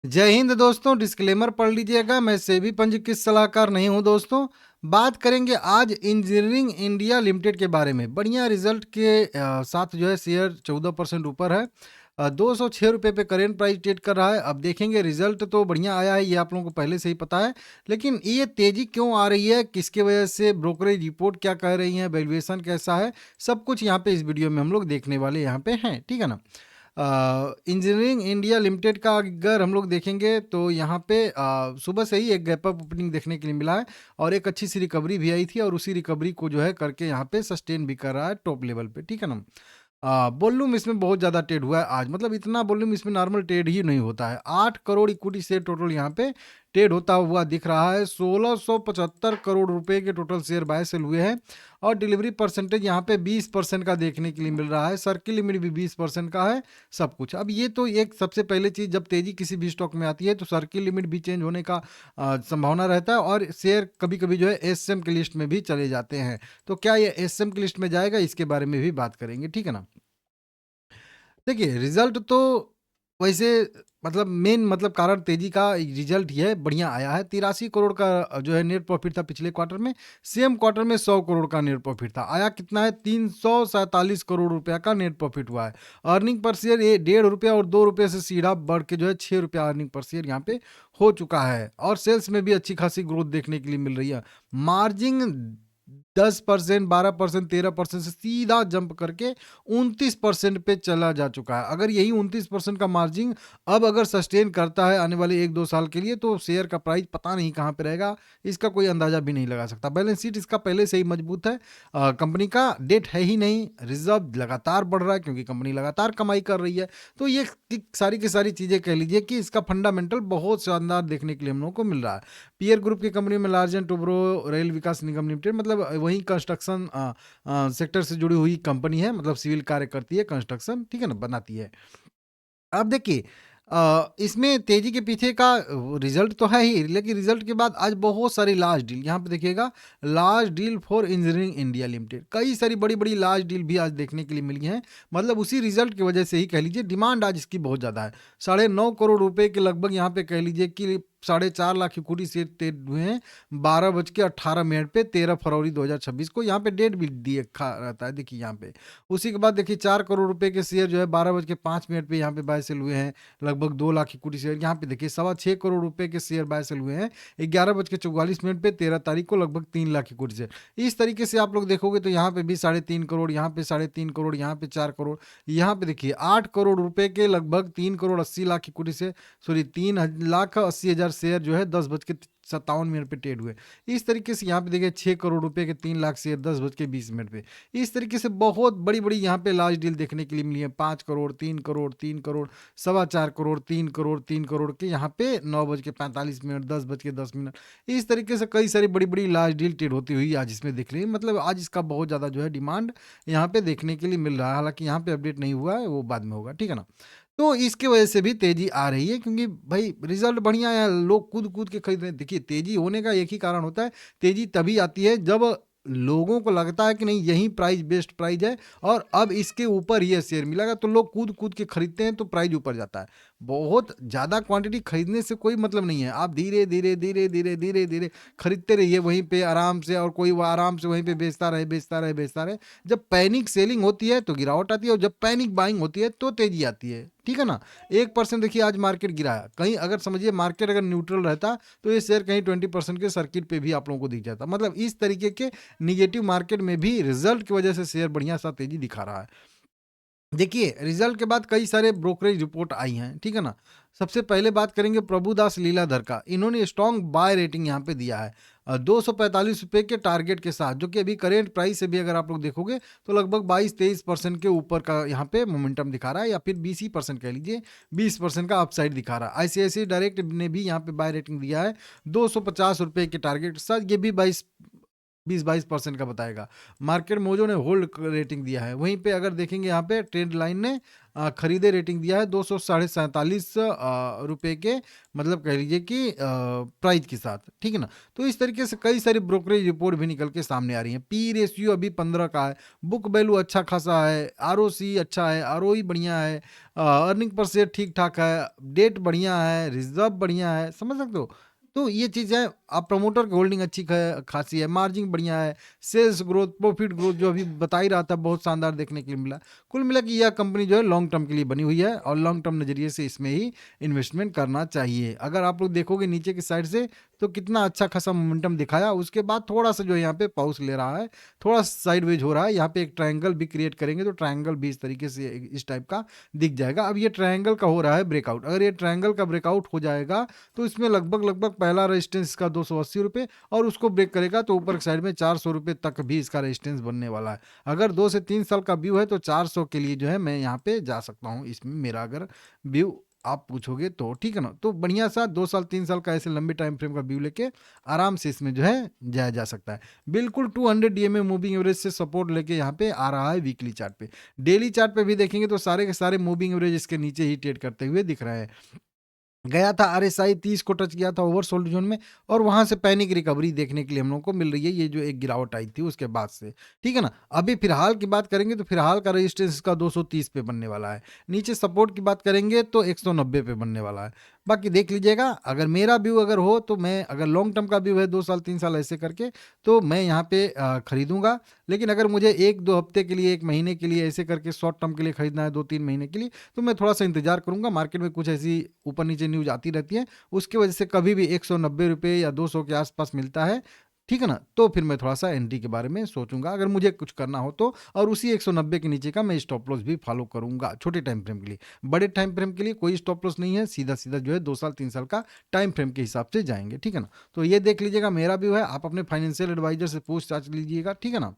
जय हिंद दोस्तों। डिस्क्लेमर पढ़ लीजिएगा, मैं सेबी पंजीकृत सलाहकार नहीं हूं दोस्तों। बात करेंगे आज इंजीनियरिंग इंडिया लिमिटेड के बारे में। बढ़िया रिजल्ट के साथ जो है शेयर 14% ऊपर है। 206 रुपये पे करेंट प्राइस ट्रेड कर रहा है। अब देखेंगे, रिजल्ट तो बढ़िया आया है, ये आप लोगों को पहले से ही पता है, लेकिन ये तेजी क्यों आ रही है, किसके वजह से, ब्रोकरेज रिपोर्ट क्या कह रही है, वैल्यूएशन कैसा है, सब कुछ यहाँ पे इस वीडियो में हम लोग देखने वाले यहाँ पे हैं, ठीक है ना। इंजीनियरिंग इंडिया लिमिटेड का अगर हम लोग देखेंगे तो यहाँ पे सुबह से ही एक गैप अप ओपनिंग देखने के लिए मिला है और एक अच्छी सी रिकवरी भी आई थी और उसी रिकवरी को जो है करके यहाँ पे सस्टेन भी कर रहा है टॉप लेवल पे, ठीक है ना। वॉल्यूम इसमें बहुत ज़्यादा ट्रेड हुआ है आज, मतलब इतना वॉल्यूम इसमें नॉर्मल ट्रेड ही नहीं होता है। 8 करोड़ इक्विटी शेयर टोटल यहाँ पे ट्रेड होता हुआ दिख रहा है। 1675 करोड़ रुपए के टोटल शेयर बाय सेल हुए हैं और डिलीवरी परसेंटेज यहाँ पे 20% का देखने के लिए मिल रहा है। सर्किल लिमिट भी 20% का है, सब कुछ। अब ये तो एक सबसे पहले चीज़, जब तेजी किसी भी स्टॉक में आती है तो सर्किल लिमिट भी चेंज होने का संभावना रहता है और शेयर कभी कभी जो है एसएम की लिस्ट में भी चले जाते हैं। तो क्या ये एसएम की लिस्ट में जाएगा, इसके बारे में भी बात करेंगे, ठीक है ना। देखिए, रिजल्ट तो वैसे मतलब मेन मतलब कारण तेजी का रिजल्ट ये है, बढ़िया आया है। 83 करोड़ का जो है नेट प्रॉफिट था पिछले क्वार्टर में। सेम क्वार्टर में 100 करोड़ का नेट प्रॉफिट था। आया कितना है, 347 करोड़ रुपया का नेट प्रॉफिट हुआ है। अर्निंग पर शेयर ये 1.5 रुपया और 2 रुपये से सीधा बढ़ के जो है 6 रुपया अर्निंग पर शेयर यहाँ पे हो चुका है। और सेल्स में भी अच्छी खासी ग्रोथ देखने के लिए मिल रही है। मार्जिन 10%, 12%, 13% से सीधा जंप करके 29% पे चला जा चुका है। अगर यही 29% का मार्जिन अब अगर सस्टेन करता है आने वाले 1-2 साल के लिए, तो शेयर का प्राइस पता नहीं कहाँ पे रहेगा, इसका कोई अंदाजा भी नहीं लगा सकता। बैलेंस शीट इसका पहले से ही मजबूत है। कंपनी का डेट है ही नहीं, रिजर्व लगातार बढ़ रहा है क्योंकि कंपनी लगातार कमाई कर रही है। तो ये सारी की सारी चीज़ें कह लीजिए कि इसका फंडामेंटल बहुत शानदार देखने के लिए हम लोगों को मिल रहा है। पीयर ग्रुप की कंपनी में लार्जन टोब्रो रेल विकास निगम लिमिटेड, मतलब वही कंस्ट्रक्शन सेक्टर से जुड़ी हुई कंपनी है, मतलब सिविल कार्य करती है, कंस्ट्रक्शन, ठीक है ना, बनाती है। अब देखिए, इसमें तेजी के पीछे का रिजल्ट तो है ही, लेकिन रिजल्ट के बाद आज बहुत सारी लार्ज डील यहाँ पे देखिएगा। Large deal for engineering India limited, कई सारी बड़ी बड़ी लार्ज डील भी आज देखने के लिए मिली हैं। मतलब उसी रिजल्ट की वजह से ही कह लीजिए डिमांड आज इसकी बहुत ज़्यादा है। 9.5 करोड़ रुपए के लगभग यहाँ पे कह लीजिए कि 4.5 लाख इक्विटी शेयर ट्रेड हुए हैं 12:18 पे 13 फरवरी 2026 को। यहाँ पे डेट भी दिए रहता है, देखिए यहाँ पे। उसी के बाद देखिए 4 करोड़ रुपए के शेयर जो है 12:05 पे यहाँ पे बाय सेल हुए हैं। लगभग 2 लाख इक्विटी शेयर यहाँ पे देखिए 6.25 करोड़ रुपए के शेयर बाय सेल हुए हैं 11:44 पे 13 तारीख को, लगभग 3 लाख इक्विटी शेयर। इस तरीके से आप लोग देखोगे तो यहाँ पे भी 3.5 करोड़, यहाँ पे 3.5 करोड़, यहाँ पे 4 करोड़, यहाँ पे देखिए 8 करोड़ रुपए के लगभग 3 करोड़ 80 लाख इक्विटी से, सॉरी 3,80,000 शेयर जो है 10:57 पे ट्रेड हुए। इस तरीके से यहाँ पे देखिए 6 करोड़ रुपए के 3 लाख शेयर 10:20 पे। इस तरीके से बहुत बड़ी बड़ी यहाँ पे लार्ज डील देखने के लिए मिली है। 5 करोड़, 3 करोड़, 3 करोड़, 4.25 करोड़, 3 करोड़, 3 करोड़ के यहाँ पे 9:45, 10:10। इस तरीके से कई सारी बड़ी बड़ी लार्ज डील ट्रेड होती हुई आज इसमें दिख रही है। मतलब आज इसका बहुत ज़्यादा जो है डिमांड यहाँ पे देखने के लिए मिल रहा है। हालांकि यहाँ पे अपडेट नहीं हुआ है, वो बाद में होगा, ठीक है ना। तो इसके वजह से भी तेजी आ रही है क्योंकि भाई रिजल्ट बढ़िया है, लोग कूद कूद के खरीद रहे हैं। देखिए, तेजी होने का एक ही कारण होता है, तेजी तभी आती है जब लोगों को लगता है कि नहीं यही प्राइस बेस्ट प्राइस है और अब इसके ऊपर ये शेयर मिलेगा, तो लोग कूद कूद के खरीदते हैं तो प्राइस ऊपर जाता है। बहुत ज़्यादा क्वांटिटी खरीदने से कोई मतलब नहीं है। आप धीरे धीरे धीरे धीरे धीरे धीरे खरीदते रहिए वहीं पे आराम से, और कोई वो आराम से वहीं पे बेचता रहे बेचता रहे बेचता रहे। जब पैनिक सेलिंग होती है तो गिरावट आती है, और जब पैनिक बाइंग होती है तो तेजी आती है, ठीक है ना। 1% देखिए आज मार्केट गिरा है, कहीं अगर समझिए मार्केट अगर न्यूट्रल रहता तो ये शेयर कहीं 20% के सर्किट पे भी आप लोगों को दिख जाता। मतलब इस तरीके के निगेटिव मार्केट में भी रिजल्ट की वजह से शेयर बढ़िया सा तेजी दिखा रहा है। देखिए, रिजल्ट के बाद कई सारे ब्रोकरेज रिपोर्ट आई हैं, ठीक है ना। सबसे पहले बात करेंगे प्रभुदास लीलाधर का। इन्होंने स्ट्रॉन्ग बाय रेटिंग यहाँ पे दिया है 245 रुपये के टारगेट के साथ, जो कि अभी करेंट प्राइस से भी अगर आप लोग देखोगे तो लगभग 22-23% के ऊपर का यहाँ पे मोमेंटम दिखा रहा है, या फिर 20% कह लीजिए, 20% का अपसाइड दिखा रहा है। आईसीआईसी डायरेक्ट ने भी यहाँ पे बाय रेटिंग दिया है 250 रुपये के टारगेट के साथ, ये भी 20-22% का बताएगा। मार्केट मोजो ने होल्ड रेटिंग दिया है। वहीं पे अगर देखेंगे यहाँ पे ट्रेंड लाइन ने खरीदे रेटिंग दिया है 247 रुपए के, मतलब कह लीजिए कि प्राइस के साथ, ठीक है ना। तो इस तरीके से कई सारी ब्रोकरेज रिपोर्ट भी निकल के सामने आ रही है। पी रेशियो अभी 15 का है, बुक वैल्यू अच्छा खासा है, आरओसी अच्छा है, आरओई बढ़िया है, अर्निंग पर शेयर ठीक ठाक है, डेट बढ़िया है, रिजर्व बढ़िया है, समझ सकते हो। तो ये चीज़ है, आप प्रमोटर की होल्डिंग अच्छी खासी है, मार्जिन बढ़िया है, सेल्स ग्रोथ, प्रॉफिट ग्रोथ जो अभी बता ही रहा था बहुत शानदार देखने के लिए मिला। कुल मिला कि यह कंपनी जो है लॉन्ग टर्म के लिए बनी हुई है और लॉन्ग टर्म नजरिए से इसमें ही इन्वेस्टमेंट करना चाहिए। अगर आप लोग देखोगे नीचे की साइड से तो कितना अच्छा खासा मोमेंटम दिखाया, उसके बाद थोड़ा सा जो है यहाँ पे पॉज ले रहा है, थोड़ा साइडवेज हो रहा है। यहाँ पे एक ट्रायंगल भी क्रिएट करेंगे तो ट्रायंगल भी इस तरीके से इस टाइप का दिख जाएगा। अब ये ट्रायंगल का हो रहा है ब्रेकआउट, अगर ये ट्रायंगल का ब्रेकआउट हो जाएगा तो इसमें लगभग लगभग पहला रेजिस्टेंस इसका 280 रुपये, और उसको ब्रेक करेगा तो ऊपर की साइड में 400 रुपये तक भी इसका रेजिस्टेंस बनने वाला है। अगर 2 से 3 साल का व्यू है तो 400 के लिए जो है मैं यहाँ पे जा सकता हूँ, इसमें मेरा अगर व्यू आप पूछोगे तो, ठीक है ना। तो बढ़िया सा 2 साल 3 साल का ऐसे लंबे टाइम फ्रेम का व्यू लेके आराम से इसमें जो है जाया जा सकता है। बिल्कुल 200 डीएमए मूविंग एवरेज से सपोर्ट लेके यहाँ पे आ रहा है वीकली चार्ट पे। डेली चार्ट पे भी देखेंगे तो सारे के सारे मूविंग एवरेज इसके नीचे ही ट्रेड करते हुए दिख रहे हैं। गया था आरएसआई 30 को टच किया था ओवरसोल्ड जोन में, और वहां से पैनिक रिकवरी देखने के लिए हम लोग को मिल रही है, ये जो एक गिरावट आई थी उसके बाद से, ठीक है ना। अभी फिलहाल की बात करेंगे तो फिलहाल का रेजिस्टेंस इसका 230 पे बनने वाला है, नीचे सपोर्ट की बात करेंगे तो 190 पे बनने वाला है। बाकी देख लीजिएगा, अगर मेरा व्यू अगर हो तो मैं, अगर लॉन्ग टर्म का व्यू है 2 साल 3 साल ऐसे करके, तो मैं यहाँ पे खरीदूंगा। लेकिन अगर मुझे 1 2 हफ्ते के लिए, 1 महीने के लिए ऐसे करके शॉर्ट टर्म के लिए खरीदना है, 2 3 महीने के लिए, तो मैं थोड़ा सा इंतजार करूंगा। मार्केट में कुछ ऐसी ऊपर नीचे न्यूज आती रहती है, उसकी वजह से कभी भी 190 रुपये या 200 के आसपास मिलता है, ठीक है ना। तो फिर मैं थोड़ा सा एंट्री के बारे में सोचूंगा अगर मुझे कुछ करना हो तो, और उसी 190 के नीचे का मैं स्टॉप लॉस भी फॉलो करूंगा छोटे टाइम फ्रेम के लिए। बड़े टाइम फ्रेम के लिए कोई स्टॉप लॉस नहीं है, सीधा सीधा जो है 2 साल 3 साल का टाइम फ्रेम के हिसाब से जाएंगे, ठीक है ना। तो ये देख लीजिएगा मेरा व्यू है, आप अपने फाइनेंशियल एडवाइजर से पूछताछ लीजिएगा, ठीक है ना।